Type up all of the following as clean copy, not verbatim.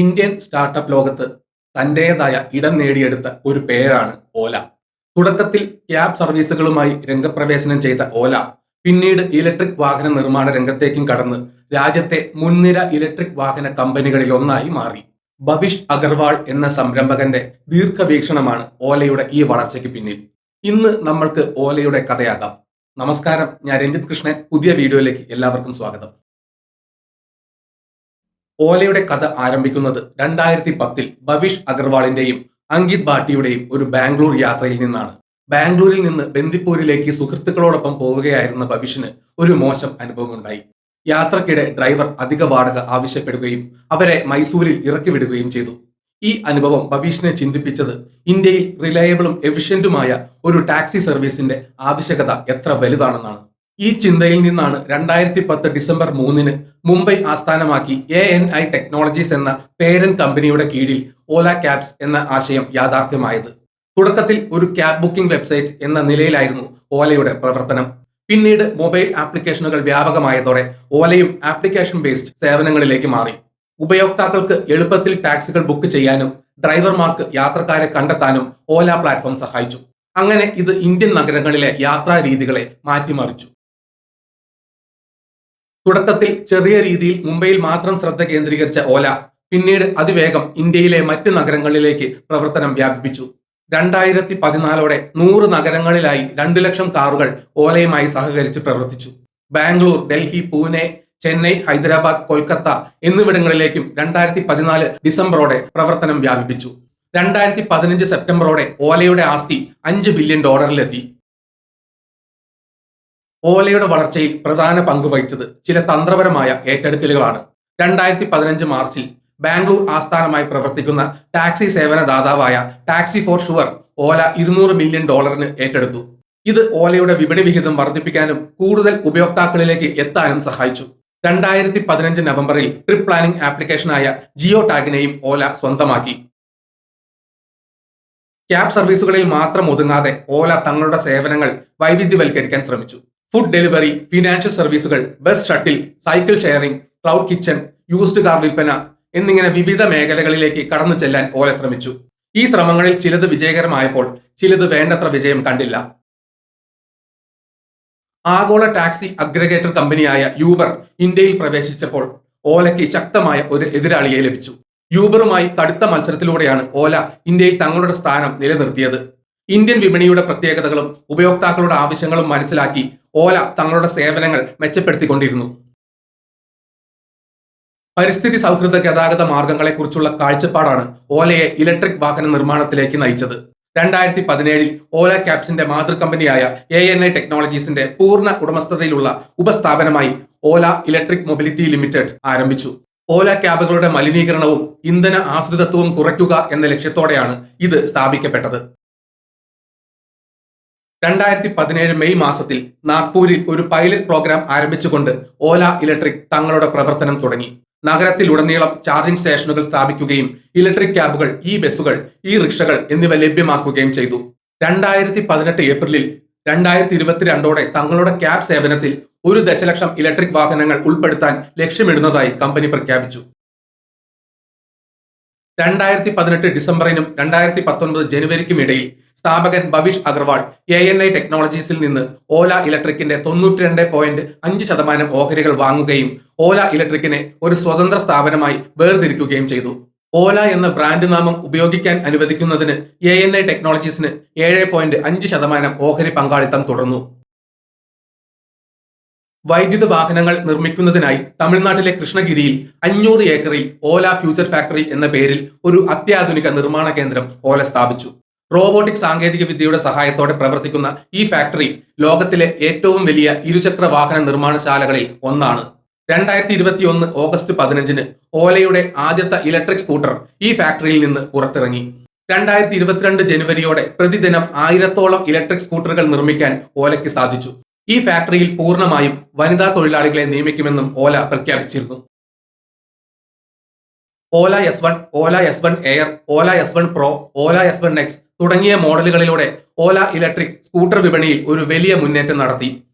Indian startup ലോകത്ത് തന്റേതായ ഇടം നേടിയെടുത്ത ഒരു പേരാണ് ഓല. തുടക്കത്തിൽ ക്യാബ് സർവീസുകളുമായി രംഗപ്രവേശനം ചെയ്ത ഓല പിന്നീട് ഇലക്ട്രിക് വാഹന നിർമ്മാണ രംഗത്തേക്കും കടന്ന് രാജ്യത്തെ മുൻനിര ഇലക്ട്രിക് വാഹന കമ്പനികളിലൊന്നായി മാറി. ഭവിഷ് അഗർവാൾ എന്ന സംരംഭകന്റെ ദീർഘവീക്ഷണമാണ് ഓലയുടെ ഈ വളർച്ചയ്ക്ക് പിന്നിൽ. ഇന്ന് നമ്മൾക്ക് ഓലയുടെ കഥയാകാം. നമസ്കാരം, ഞാൻ രഞ്ജിത് കൃഷ്ണൻ. പുതിയ വീഡിയോയിലേക്ക് എല്ലാവർക്കും സ്വാഗതം. ഓലയുടെ കഥ ആരംഭിക്കുന്നത് 2010 ഭവിഷ് അഗർവാളിന്റെയും അങ്കിത് ഭാട്ടിയുടെയും ഒരു ബാംഗ്ലൂർ യാത്രയിൽ നിന്നാണ്. ബാംഗ്ലൂരിൽ നിന്ന് ബന്ദിപ്പൂരിലേക്ക് സുഹൃത്തുക്കളോടൊപ്പം പോവുകയായിരുന്ന ഭവിഷിന് ഒരു മോശം അനുഭവമുണ്ടായി. യാത്രക്കിടെ ഡ്രൈവർ അധിക വാടക ആവശ്യപ്പെടുകയും അവരെ മൈസൂരിൽ ഇറക്കി വിടുകയും ചെയ്തു. ഈ അനുഭവം ഭവിഷിനെ ചിന്തിപ്പിച്ചത് ഇന്ത്യയിൽ റിലയബിളും എഫിഷ്യന്റുമായ ഒരു ടാക്സി സർവീസിന്റെ ആവശ്യകത എത്ര വലുതാണെന്നാണ്. ഈ ചിന്തയിൽ നിന്നാണ് 2010 ഡിസംബർ 3-ന് മുംബൈ ആസ്ഥാനമാക്കി ANI ടെക്നോളജീസ് എന്ന പേരന്റ് കമ്പനിയുടെ കീഴിൽ ഓല ക്യാബ്സ് എന്ന ആശയം യാഥാർത്ഥ്യമായത്. തുടക്കത്തിൽ ഒരു ക്യാബ് ബുക്കിംഗ് വെബ്സൈറ്റ് എന്ന നിലയിലായിരുന്നു ഓലയുടെ പ്രവർത്തനം. പിന്നീട് മൊബൈൽ ആപ്ലിക്കേഷനുകൾ വ്യാപകമായതോടെ ഓലയും ആപ്ലിക്കേഷൻ ബേസ്ഡ് സേവനങ്ങളിലേക്ക് മാറി. ഉപയോക്താക്കൾക്ക് എളുപ്പത്തിൽ ടാക്സികൾ ബുക്ക് ചെയ്യാനും ഡ്രൈവർമാർക്ക് യാത്രക്കാരെ കണ്ടെത്താനും ഓല പ്ലാറ്റ്ഫോം സഹായിച്ചു. അങ്ങനെ ഇത് ഇന്ത്യൻ നഗരങ്ങളിലെ യാത്രാ രീതികളെ മാറ്റിമറിച്ചു. തുടക്കത്തിൽ ചെറിയ രീതിയിൽ മുംബൈയിൽ മാത്രം ശ്രദ്ധ കേന്ദ്രീകരിച്ച ഓല പിന്നീട് അതിവേഗം ഇന്ത്യയിലെ മറ്റ് നഗരങ്ങളിലേക്ക് പ്രവർത്തനം വ്യാപിപ്പിച്ചു. 2014 100 നഗരങ്ങളിലായി 2 ലക്ഷം കാറുകൾ ഓലയുമായി സഹകരിച്ച് പ്രവർത്തിച്ചു. ബാംഗ്ലൂർ, ഡൽഹി, പൂനെ, ചെന്നൈ, ഹൈദരാബാദ്, കൊൽക്കത്ത എന്നിവിടങ്ങളിലേക്കും 2014 ഡിസംബറോടെ പ്രവർത്തനം വ്യാപിപ്പിച്ചു. 2015 സെപ്റ്റംബറോടെ ഓലയുടെ ആസ്തി $5 ബില്യൺ ഓലയുടെ വളർച്ചയിൽ പ്രധാന പങ്ക് വഹിച്ചത് ചില തന്ത്രപരമായ ഏറ്റെടുക്കലുകളാണ്. 2015 മാർച്ചിൽ ബാംഗ്ലൂർ ആസ്ഥാനമായി പ്രവർത്തിക്കുന്ന ടാക്സി സേവന ദാതാവായ taxi for sure Ola $200 million ഏറ്റെടുത്തു. ഇത് ഓലയുടെ വിപണി വിഹിതം വർദ്ധിപ്പിക്കാനും കൂടുതൽ ഉപയോക്താക്കളിലേക്ക് എത്താനും സഹായിച്ചു. 2015 നവംബറിൽ ട്രിപ്പ് പ്ലാനിംഗ് ആപ്ലിക്കേഷനായ ജിയോ ടാഗിനെയും ഓല സ്വന്തമാക്കി. ക്യാബ് സർവീസുകളിൽ മാത്രം ഒതുങ്ങാതെ ഓല തങ്ങളുടെ സേവനങ്ങൾ വൈവിധ്യവൽക്കരിക്കാൻ ശ്രമിച്ചു. ഫുഡ് ഡെലിവറി, ഫിനാൻഷ്യൽ സർവീസുകൾ, bus shuttle, cycle sharing, cloud kitchen, used car വിൽപ്പന എന്നിങ്ങനെ വിവിധ മേഖലകളിലേക്ക് കടന്നു ചെല്ലാൻ ഓല ശ്രമിച്ചു. ഈ ശ്രമങ്ങളിൽ ചിലത് വിജയകരമായപ്പോൾ ചിലത് വേണ്ടത്ര വിജയം കണ്ടില്ല. ആഗോള ടാക്സി അഗ്രഗേറ്റർ കമ്പനിയായ യൂബർ ഇന്ത്യയിൽ പ്രവേശിച്ചപ്പോൾ ഓലയ്ക്ക് ശക്തമായ ഒരു എതിരാളിയെ ലഭിച്ചു. യൂബറുമായി കടുത്ത മത്സരത്തിലൂടെയാണ് ഓല ഇന്ത്യയിൽ തങ്ങളുടെ സ്ഥാനം നിലനിർത്തിയത്. ഇന്ത്യൻ വിപണിയുടെ പ്രത്യേകതകളും ഉപയോക്താക്കളുടെ ആവശ്യങ്ങളും മനസ്സിലാക്കി ഓല തങ്ങളുടെ സേവനങ്ങൾ മെച്ചപ്പെടുത്തിക്കൊണ്ടിരുന്നു. പരിസ്ഥിതി സൗഹൃദ ഗതാഗത മാർഗങ്ങളെക്കുറിച്ചുള്ള കാഴ്ചപ്പാടാണ് ഓലയെ ഇലക്ട്രിക് വാഹന നിർമ്മാണത്തിലേക്ക് നയിച്ചത്. 2017 ഓല ക്യാബ്സിന്റെ മാതൃകമ്പനിയായ ANI ടെക്നോളജീസിന്റെ പൂർണ്ണ ഉടമസ്ഥതയിലുള്ള ഉപസ്ഥാപനമായി ഓല ഇലക്ട്രിക് മൊബിലിറ്റി ലിമിറ്റഡ് ആരംഭിച്ചു. ഓല ക്യാബുകളുടെ മലിനീകരണവും ഇന്ധന ആശ്രിതത്വവും കുറയ്ക്കുക എന്ന ലക്ഷ്യത്തോടെയാണ് ഇത് സ്ഥാപിക്കപ്പെട്ടത്. 2017 മെയ് മാസത്തിൽ നാഗ്പൂരിൽ ഒരു പൈലറ്റ് പ്രോഗ്രാം ആരംഭിച്ചുകൊണ്ട് ഓല ഇലക്ട്രിക് തങ്ങളുടെ പ്രവർത്തനം തുടങ്ങി. നഗരത്തിലുടനീളം ചാർജിംഗ് സ്റ്റേഷനുകൾ സ്ഥാപിക്കുകയും ഇലക്ട്രിക് ക്യാബുകൾ, ബസുകൾ, റിക്ഷകൾ എന്നിവ ലഭ്യമാക്കുകയും ചെയ്തു. 2018 ഏപ്രിലിൽ 2022ഓടെ തങ്ങളുടെ ക്യാബ് സേവനത്തിൽ 1 ദശലക്ഷം ഇലക്ട്രിക് വാഹനങ്ങൾ ഉൾപ്പെടുത്താൻ ലക്ഷ്യമിടുന്നതായി കമ്പനി പ്രഖ്യാപിച്ചു. 2018 ഡിസംബറിനും 2019 ജനുവരിക്കും ഇടയിൽ സ്ഥാപകൻ ഭവിഷ് അഗർവാൾ ANI ടെക്നോളജീസിൽ നിന്ന് ഓല ഇലക്ട്രിക്കിന്റെ 92.5% ഓഹരികൾ വാങ്ങുകയും ഓല ഇലക്ട്രിക്കിനെ ഒരു സ്വതന്ത്ര സ്ഥാപനമായി വേർതിരിക്കുകയും ചെയ്തു. ഓല എന്ന ബ്രാൻഡ് നാമം ഉപയോഗിക്കാൻ അനുവദിക്കുന്നതിന് ANI ടെക്നോളജീസിന് 7.5% ഓഹരി പങ്കാളിത്തം തുടർന്നു. വൈദ്യുത വാഹനങ്ങൾ നിർമ്മിക്കുന്നതിനായി തമിഴ്നാട്ടിലെ കൃഷ്ണഗിരിയിൽ 500 ഏക്കറിൽ ഓല ഫ്യൂച്ചർ ഫാക്ടറി എന്ന പേരിൽ ഒരു അത്യാധുനിക നിർമ്മാണ കേന്ദ്രം ഓല സ്ഥാപിച്ചു. റോബോട്ടിക് സാങ്കേതിക വിദ്യയുടെ സഹായത്തോടെ പ്രവർത്തിക്കുന്ന ഈ ഫാക്ടറി ലോകത്തിലെ ഏറ്റവും വലിയ ഇരുചക്ര വാഹന നിർമ്മാണശാലകളിൽ ഒന്നാണ്. 2021 ഓഗസ്റ്റ് 15-ന് ഓലയുടെ ആദ്യത്തെ ഇലക്ട്രിക് സ്കൂട്ടർ ഈ ഫാക്ടറിയിൽ നിന്ന് പുറത്തിറങ്ങി. 2022 ജനുവരിയോടെ പ്രതിദിനം 1000ഓളം ഇലക്ട്രിക് സ്കൂട്ടറുകൾ നിർമ്മിക്കാൻ ഓലയ്ക്ക് സാധിച്ചു. ഈ ഫാക്ടറിയിൽ പൂർണ്ണമായും വനിതാ തൊഴിലാളികളെ നിയമിക്കുമെന്നും ഓല പ്രഖ്യാപിച്ചിരുന്നു. ഓല S1, ഓല S1 എയർ, ഓല S1 പ്രോ, ഓല S1 X തുടങ്ങിയ മോഡലുകളിലൂടെ ഓല ഇലക്ട്രിക് സ്കൂട്ടർ വിപണിയിൽ ഒരു വലിയ മുന്നേറ്റം നടത്തി.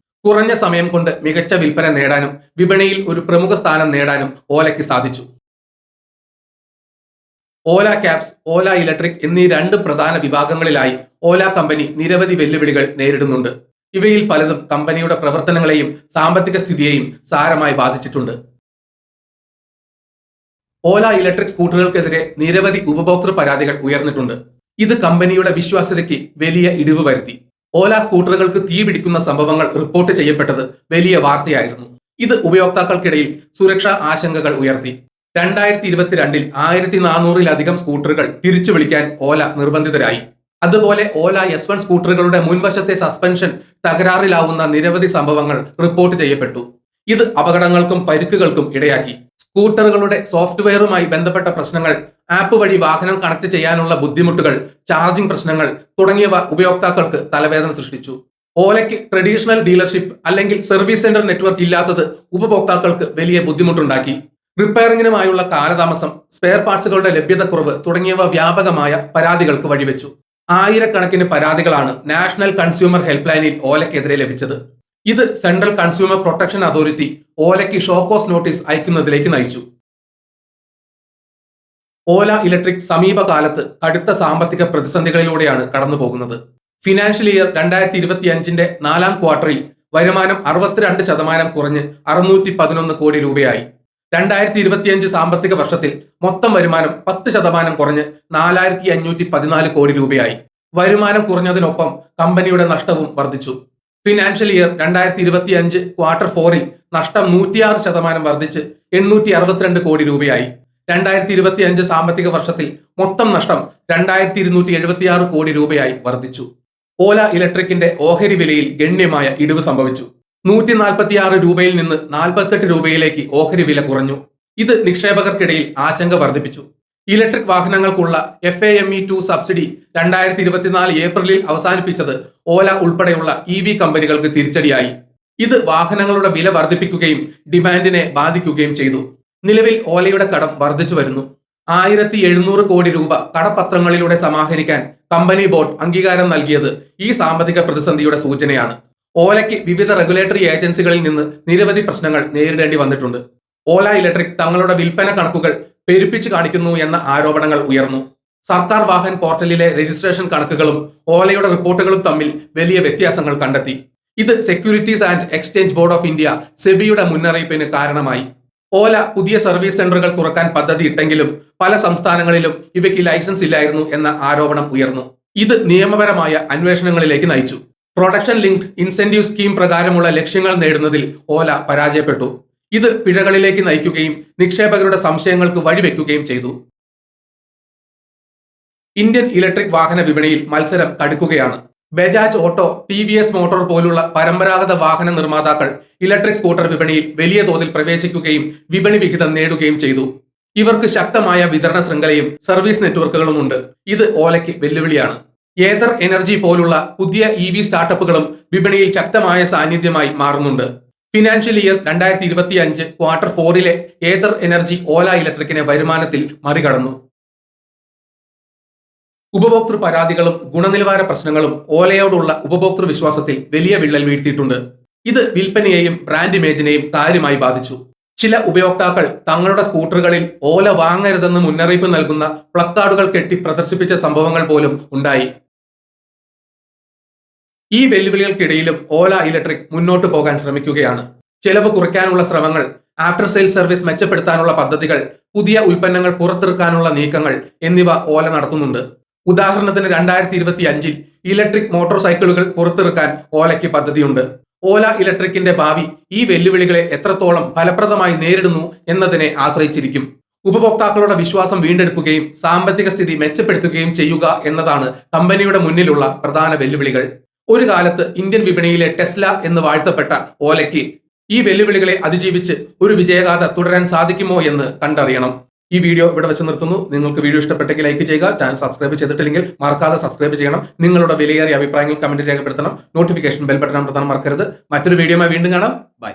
കുറഞ്ഞ സമയം കൊണ്ട് മികച്ച വിൽപ്പന നേടാനും വിപണിയിൽ ഒരു പ്രമുഖ സ്ഥാനം നേടാനും ഓലയ്ക്ക് സാധിച്ചു. ഓല ക്യാബ്സ്, ഓല ഇലക്ട്രിക് എന്നീ രണ്ട് പ്രധാന വിഭാഗങ്ങളിലായി ഓല കമ്പനി നിരവധി വെല്ലുവിളികൾ നേരിടുന്നുണ്ട്. ഇവയിൽ പലതും കമ്പനിയുടെ പ്രവർത്തനങ്ങളെയും സാമ്പത്തിക സ്ഥിതിയെയും സാരമായി ബാധിച്ചിട്ടുണ്ട്. ഓല ഇലക്ട്രിക് സ്കൂട്ടറുകൾക്കെതിരെ നിരവധി ഉപഭോക്തൃ പരാതികൾ ഉയർന്നിട്ടുണ്ട്. ഇത് കമ്പനിയുടെ വിശ്വാസ്യതയ്ക്ക് വലിയ ഇടിവ് വരുത്തി. ഓല സ്കൂട്ടറുകൾക്ക് തീ പിടിക്കുന്ന സംഭവങ്ങൾ റിപ്പോർട്ട് ചെയ്യപ്പെട്ടത് വലിയ വാർത്തയായിരുന്നു. ഇത് ഉപയോക്താക്കൾക്കിടയിൽ സുരക്ഷാ ആശങ്കകൾ ഉയർത്തി. 2022 1400-ലധികം സ്കൂട്ടറുകൾ തിരിച്ചു വിളിക്കാൻ ഓല നിർബന്ധിതരായി. അതുപോലെ ഓല S1 സ്കൂട്ടറുകളുടെ മുൻവശത്തെ സസ്പെൻഷൻ തകരാറിലാവുന്ന നിരവധി സംഭവങ്ങൾ റിപ്പോർട്ട് ചെയ്യപ്പെട്ടു. ഇത് അപകടങ്ങൾക്കും പരിക്കുകൾക്കും ഇടയാക്കി. സ്കൂട്ടറുകളുടെ സോഫ്റ്റ്വെയറുമായി ബന്ധപ്പെട്ട പ്രശ്നങ്ങൾ, ആപ്പ് വഴി വാഹനം കണക്ട് ചെയ്യാനുള്ള ബുദ്ധിമുട്ടുകൾ, ചാർജിംഗ് പ്രശ്നങ്ങൾ തുടങ്ങിയവ ഉപയോക്താക്കൾക്ക് തലവേദന സൃഷ്ടിച്ചു. ഓലയ്ക്ക് ട്രഡീഷണൽ ഡീലർഷിപ്പ് അല്ലെങ്കിൽ സർവീസ് സെന്റർ നെറ്റ്വർക്ക് ഇല്ലാത്തത് ഉപഭോക്താക്കൾക്ക് വലിയ ബുദ്ധിമുട്ടുണ്ടാക്കി. റിപ്പയറിംഗിനുമായുള്ള കാലതാമസം, സ്പെയർ പാർട്സുകളുടെ ലഭ്യതക്കുറവ് തുടങ്ങിയവ വ്യാപകമായ പരാതികൾക്ക് വഴിവെച്ചു. ആയിരക്കണക്കിന് പരാതികളാണ് നാഷണൽ കൺസ്യൂമർ ഹെൽപ്പ് ലൈനിൽ ഓലയ്ക്കെതിരെ ലഭിച്ചത്. ഇത് സെൻട്രൽ കൺസ്യൂമർ പ്രൊട്ടക്ഷൻ അതോറിറ്റി ഓലയ്ക്ക് ഷോക്കോസ് നോട്ടീസ് അയക്കുന്നതിലേക്ക് നയിച്ചു. ഓല ഇലക്ട്രിക് സമീപകാലത്ത് കടുത്ത സാമ്പത്തിക പ്രതിസന്ധികളിലൂടെയാണ് കടന്നുപോകുന്നത്. ഫിനാൻഷ്യൽ ഇയർ 2025 4ാം ക്വാർട്ടറിൽ വരുമാനം 62% കുറഞ്ഞ് 611 കോടി രൂപയായി. 2025 സാമ്പത്തിക വർഷത്തിൽ മൊത്തം വരുമാനം 10% കുറഞ്ഞ് 4514 കോടി രൂപയായി. വരുമാനം കുറഞ്ഞതിനൊപ്പം കമ്പനിയുടെ നഷ്ടവും വർദ്ധിച്ചു. ഫിനാൻഷ്യൽ ഇയർ 2025 ക്വാർട്ടർ 4ൽ നഷ്ടം 106% വർദ്ധിച്ച് 862 കോടി രൂപയായി. 2025 സാമ്പത്തിക വർഷത്തിൽ മൊത്തം നഷ്ടം 2276 കോടി രൂപയായി വർദ്ധിച്ചു. ഓല ഇലക്ട്രിക്കിന്റെ ഓഹരി വിലയിൽ ഗണ്യമായ ഇടിവ് സംഭവിച്ചു. 146 രൂപയിൽ നിന്ന് 48 രൂപയിലേക്ക് ഓഹരി വില കുറഞ്ഞു. ഇത് നിക്ഷേപകർക്കിടയിൽ ആശങ്ക വർദ്ധിപ്പിച്ചു. ഇലക്ട്രിക് വാഹനങ്ങൾക്കുള്ള FAME2 സബ്സിഡി 2024 ഏപ്രിലിൽ അവസാനിപ്പിച്ചത് ഓല ഉൾപ്പെടെയുള്ള EV കമ്പനികൾക്ക് തിരിച്ചടിയായി. ഇത് വാഹനങ്ങളുടെ വില വർദ്ധിപ്പിക്കുകയും ഡിമാൻഡിനെ ബാധിക്കുകയും ചെയ്തു. നിലവിൽ ഓലയുടെ കടം വർദ്ധിച്ചു വരുന്നു. 1700 കോടി രൂപ കടപത്രങ്ങളിലൂടെ സമാഹരിക്കാൻ കമ്പനി ബോർഡ് അംഗീകാരം നൽകിയത് ഈ സാമ്പത്തിക പ്രതിസന്ധിയുടെ സൂചനയാണ്. ഓലയ്ക്ക് വിവിധ റെഗുലേറ്ററി ഏജൻസികളിൽ നിന്ന് നിരവധി പ്രശ്നങ്ങൾ നേരിടേണ്ടി വന്നിട്ടുണ്ട്. ഓല ഇലക്ട്രിക് തങ്ങളുടെ വിൽപ്പന കണക്കുകൾ പെരുപ്പിച്ച് കാണിക്കുന്നു എന്ന ആരോപണങ്ങൾ ഉയർന്നു. സർക്കാർ വാഹൻ പോർട്ടലിലെ രജിസ്ട്രേഷൻ കണക്കുകളും ഓലയുടെ റിപ്പോർട്ടുകളും തമ്മിൽ വലിയ വ്യത്യാസങ്ങൾ കണ്ടെത്തി. ഇത് securities and exchange board of India സെബിയുടെ മുന്നറിയിപ്പിന് കാരണമായി. ഓല പുതിയ സർവീസ് സെന്ററുകൾ തുറക്കാൻ പദ്ധതിയിട്ടെങ്കിലും പല സംസ്ഥാനങ്ങളിലും ഇവയ്ക്ക് ലൈസൻസ് ഇല്ലായിരുന്നു എന്ന ആരോപണം ഉയർന്നു. ഇത് നിയമപരമായ അന്വേഷണങ്ങളിലേക്ക് നയിച്ചു. പ്രൊഡക്ഷൻ ലിങ്ക്ഡ് ഇൻസെന്റീവ് സ്കീം പ്രകാരമുള്ള ലക്ഷ്യങ്ങൾ നേടുന്നതിൽ ഓല പരാജയപ്പെട്ടു. ഇത് പിഴകളിലേക്ക് നയിക്കുകയും നിക്ഷേപകരുടെ സംശയങ്ങൾക്ക് വഴിവെക്കുകയും ചെയ്തു. ഇന്ത്യൻ ഇലക്ട്രിക് വാഹന വിപണിയിൽ മത്സരം കടുക്കുകയാണ്. ബജാജ് ഓട്ടോ, TVS മോട്ടോർ പോലുള്ള പരമ്പരാഗത വാഹന നിർമ്മാതാക്കൾ ഇലക്ട്രിക് സ്കൂട്ടർ വിപണിയിൽ വലിയ തോതിൽ പ്രവേശിക്കുകയും വിപണി വിഹിതം നേടുകയും ചെയ്തു. ഇവർക്ക് ശക്തമായ വിതരണ ശൃംഖലയും സർവീസ് നെറ്റ്വർക്കുകളും ഉണ്ട്. ഇത് ഓലയ്ക്ക് വെല്ലുവിളിയാണ്. ഏതർ എനർജി പോലുള്ള പുതിയ EV സ്റ്റാർട്ടപ്പുകളും വിപണിയിൽ ശക്തമായ സാന്നിധ്യമായി മാറുന്നുണ്ട്. ഫിനാൻഷ്യൽ ഇയർ 2025 ക്വാർട്ടർ 4ലെ ഏതർ എനർജി ഓല ഇലക്ട്രിക്കിനെ വരുമാനത്തിൽ മറികടന്നു. ഉപഭോക്തൃ പരാതികളും ഗുണനിലവാര പ്രശ്നങ്ങളും ഓലയോടുള്ള ഉപഭോക്തൃ വിശ്വാസത്തിൽ വലിയ വിള്ളൽ വീഴ്ത്തിയിട്ടുണ്ട്. ഇത് വിൽപ്പനയെയും ബ്രാൻഡ് ഇമേജിനെയും കാര്യമായി ബാധിച്ചു. ചില ഉപയോക്താക്കൾ തങ്ങളുടെ സ്കൂട്ടറുകളിൽ ഓല വാങ്ങരുതെന്ന് മുന്നറിയിപ്പ് നൽകുന്ന പ്ലക്കാർഡുകൾ കെട്ടി പ്രദർശിപ്പിച്ച സംഭവങ്ങൾ പോലും ഉണ്ടായി. ഈ വെല്ലുവിളികൾക്കിടയിലും ഓല ഇലക്ട്രിക് മുന്നോട്ട് പോകാൻ ശ്രമിക്കുകയാണ്. ചെലവ് കുറയ്ക്കാനുള്ള ശ്രമങ്ങൾ, ആഫ്റ്റർ സെയിൽ സർവീസ് മെച്ചപ്പെടുത്താനുള്ള പദ്ധതികൾ, പുതിയ ഉൽപ്പന്നങ്ങൾ പുറത്തിറക്കാനുള്ള നീക്കങ്ങൾ എന്നിവ ഓല നടത്തുന്നുണ്ട്. ഉദാഹരണത്തിന് 2025 ഇലക്ട്രിക് മോട്ടോർ സൈക്കിളുകൾ പുറത്തിറക്കാൻ ഓലയ്ക്ക് പദ്ധതിയുണ്ട്. ഓല ഇലക്ട്രിക്കിന്റെ ഭാവി ഈ വെല്ലുവിളികളെ എത്രത്തോളം ഫലപ്രദമായി നേരിടുന്നു എന്നതിനെ ആശ്രയിച്ചിരിക്കും. ഉപഭോക്താക്കളുടെ വിശ്വാസം വീണ്ടെടുക്കുകയും സാമ്പത്തിക സ്ഥിതി മെച്ചപ്പെടുത്തുകയും ചെയ്യുക എന്നതാണ് കമ്പനിയുടെ മുന്നിലുള്ള പ്രധാന വെല്ലുവിളികൾ. ഒരു കാലത്ത് ഇന്ത്യൻ വിപണിയിലെ ടെസ്ല എന്ന് വാഴ്ത്തപ്പെട്ട ഓലയ്ക്ക് ഈ വെല്ലുവിളികളെ അതിജീവിച്ച് ഒരു വിജയഗാഥ തുടരാൻ സാധിക്കുമോ എന്ന് കണ്ടറിയണം. ഈ വീഡിയോ ഇവിടെ വെച്ച് നിർത്തുന്നു. നിങ്ങൾക്ക് വീഡിയോ ഇഷ്ടപ്പെട്ടെങ്കിൽ ലൈക്ക് ചെയ്യുക. ചാനൽ സബ്സ്ക്രൈബ് ചെയ്തിട്ടില്ലെങ്കിൽ മറക്കാതെ സബ്സ്ക്രൈബ് ചെയ്യണം. നിങ്ങളുടെ വിലയേറിയ അഭിപ്രായങ്ങൾ കമന്റിൽ രേഖപ്പെടുത്തണം. നോട്ടിഫിക്കേഷൻ ബെൽ ബട്ടൺ അമർത്താൻ മറക്കരുത്. മറ്റൊരു വീഡിയോയുമായി വീണ്ടും കാണാം. ബൈ.